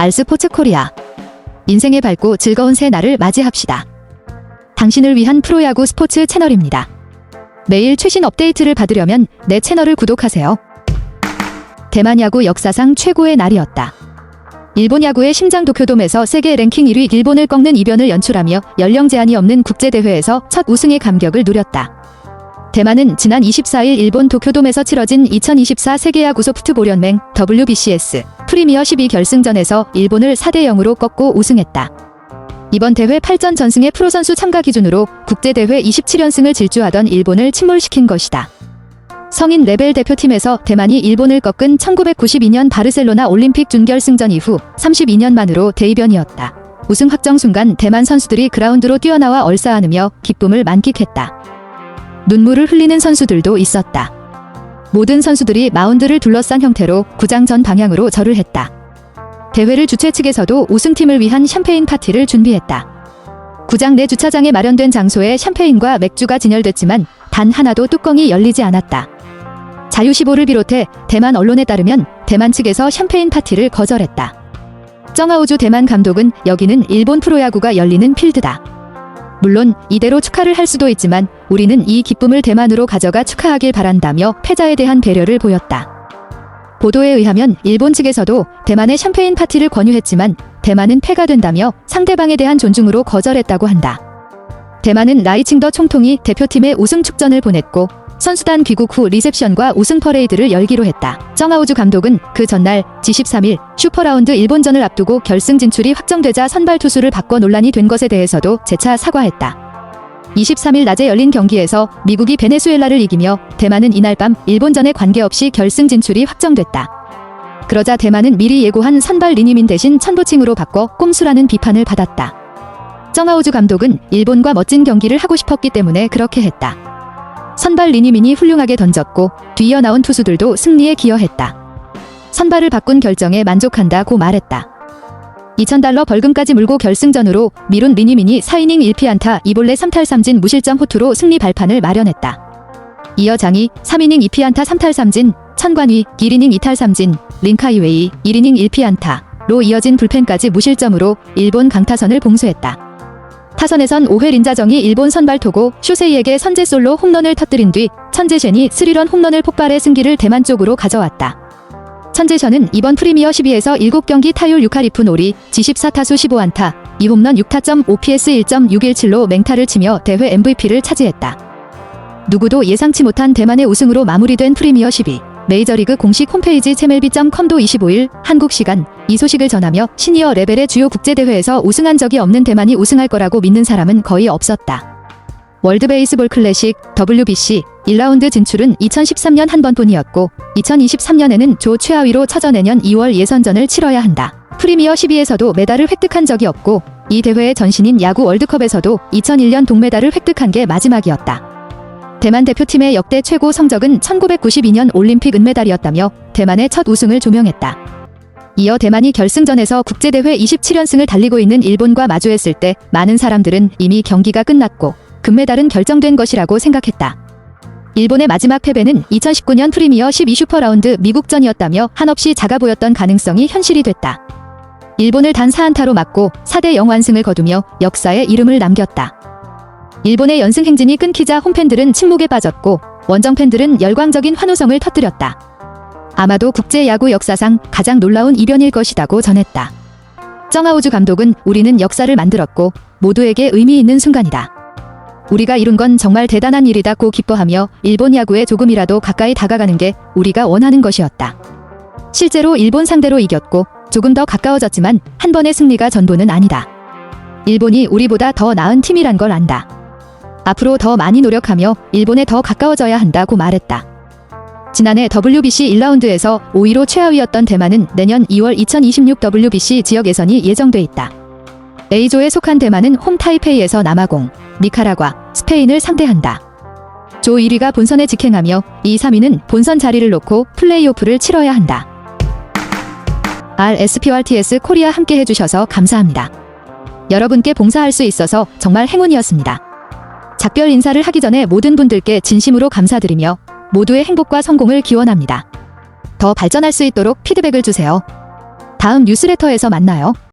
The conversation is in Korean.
알스포츠 코리아. 인생의 밝고 즐거운 새 날을 맞이합시다. 당신을 위한 프로야구 스포츠 채널입니다. 매일 최신 업데이트를 받으려면 내 채널을 구독하세요. 대만 야구 역사상 최고의 날이었다. 일본 야구의 심장 도쿄돔에서 세계 랭킹 1위 일본을 꺾는 이변을 연출하며 연령 제한이 없는 국제대회에서 첫 우승의 감격을 누렸다. 대만은 지난 24일 일본 도쿄돔에서 치러진 2024 세계야구 소프트볼연맹 WBCS 프리미어 12 결승전에서 일본을 4대0으로 꺾고 우승했다. 이번 대회 8전 전승의 프로선수 참가 기준으로 국제대회 27연승을 질주하던 일본을 침몰시킨 것이다. 성인 레벨 대표팀에서 대만이 일본을 꺾은 1992년 바르셀로나 올림픽 준결승전 이후 32년 만으로 대이변이었다. 우승 확정 순간 대만 선수들이 그라운드로 뛰어나와 얼싸안으며 기쁨을 만끽했다. 눈물을 흘리는 선수들도 있었다. 모든 선수들이 마운드를 둘러싼 형태로 구장 전 방향으로 절을 했다. 대회를 주최 측에서도 우승팀을 위한 샴페인 파티를 준비했다. 구장 내 주차장에 마련된 장소에 샴페인과 맥주가 진열됐지만 단 하나도 뚜껑이 열리지 않았다. 자유시보를 비롯해 대만 언론에 따르면 대만 측에서 샴페인 파티를 거절했다. 정하우주 대만 감독은 여기는 일본 프로야구가 열리는 필드다. 물론 이대로 축하를 할 수도 있지만 우리는 이 기쁨을 대만으로 가져가 축하하길 바란다며 패자에 대한 배려를 보였다. 보도에 의하면 일본 측에서도 대만의 샴페인 파티를 권유했지만 대만은 패가 된다며 상대방에 대한 존중으로 거절했다고 한다. 대만은 라이칭더 총통이 대표팀에 우승 축전을 보냈고 선수단 귀국 후 리셉션과 우승 퍼레이드를 열기로 했다. 정하우주 감독은 그 전날 지13일 슈퍼라운드 일본전을 앞두고 결승 진출이 확정되자 선발 투수를 바꿔 논란이 된 것에 대해서도 재차 사과했다. 23일 낮에 열린 경기에서 미국이 베네수엘라를 이기며 대만은 이날 밤 일본전에 관계없이 결승 진출이 확정됐다. 그러자 대만은 미리 예고한 선발 리니민 대신 천부칭으로 바꿔 꼼수라는 비판을 받았다. 정하우주 감독은 일본과 멋진 경기를 하고 싶었기 때문에 그렇게 했다. 선발 리니민이 훌륭하게 던졌고 뒤이어 나온 투수들도 승리에 기여했다. 선발을 바꾼 결정에 만족한다고 말했다. $2,000 벌금까지 물고 결승전으로 미룬 리니민이 4이닝 1피안타 2볼넷 3탈3진 무실점 호투로 승리 발판을 마련했다. 이어 장이 3이닝 2피안타 3탈3진, 천관위 1이닝 2탈3진, 린카이웨이 1이닝 1피안타로 이어진 불펜까지 무실점으로 일본 강타선을 봉쇄했다. 타선에선 5회 린자정이 일본 선발 토고 쇼세이에게 선제 솔로 홈런을 터뜨린 뒤 천재션이 3런 홈런을 폭발해 승기를 대만 쪽으로 가져왔다. 천재션은 이번 프리미어 12에서 7경기 타율 6할 2푼 5리, 지14타수 15안타, 2홈런 6타점 OPS 1.617로 맹타를 치며 대회 MVP를 차지했다. 누구도 예상치 못한 대만의 우승으로 마무리된 프리미어 12. 메이저리그 공식 홈페이지 mlb.com도 25일 한국 시간 이 소식을 전하며 시니어 레벨의 주요 국제대회에서 우승한 적이 없는 대만이 우승할 거라고 믿는 사람은 거의 없었다. 월드베이스볼 클래식 WBC 1라운드 진출은 2013년 한 번뿐이었고 2023년에는 조 최하위로 쳐져 내년 2월 예선전을 치러야 한다. 프리미어 12에서도 메달을 획득한 적이 없고 이 대회의 전신인 야구 월드컵에서도 2001년 동메달을 획득한 게 마지막이었다. 대만 대표팀의 역대 최고 성적은 1992년 올림픽 은메달이었다며 대만의 첫 우승을 조명했다. 이어 대만이 결승전에서 국제대회 27연승을 달리고 있는 일본과 마주했을 때 많은 사람들은 이미 경기가 끝났고 금메달은 결정된 것이라고 생각했다. 일본의 마지막 패배는 2019년 프리미어 12 슈퍼라운드 미국전이었다며 한없이 작아 보였던 가능성이 현실이 됐다. 일본을 단 4안타로 맞고 4대0 완승을 거두며 역사에 이름을 남겼다. 일본의 연승 행진이 끊기자 홈팬들은 침묵에 빠졌고 원정 팬들은 열광적인 환호성을 터뜨렸다. 아마도 국제야구 역사상 가장 놀라운 이변일 것이라고 전했다. 정하우주 감독은 우리는 역사를 만들었고 모두에게 의미 있는 순간이다. 우리가 이룬 건 정말 대단한 일이다고 기뻐하며 일본 야구에 조금이라도 가까이 다가가는 게 우리가 원하는 것이었다. 실제로 일본 상대로 이겼고 조금 더 가까워졌지만 한 번의 승리가 전부는 아니다. 일본이 우리보다 더 나은 팀이란 걸 안다. 앞으로 더 많이 노력하며 일본에 더 가까워져야 한다고 말했다. 지난해 WBC 1라운드에서 5위로 최하위였던 대만은 내년 2월 2026 WBC 지역 예선이 예정돼 있다. A조에 속한 대만은 홈 타이페이에서 남아공, 니카라과, 스페인을 상대한다. 조 1위가 본선에 직행하며 2, 3위는 본선 자리를 놓고 플레이오프를 치러야 한다. RSPRTS 코리아 함께 해주셔서 감사합니다. 여러분께 봉사할 수 있어서 정말 행운이었습니다. 작별 인사를 하기 전에 모든 분들께 진심으로 감사드리며 모두의 행복과 성공을 기원합니다. 더 발전할 수 있도록 피드백을 주세요. 다음 뉴스레터에서 만나요.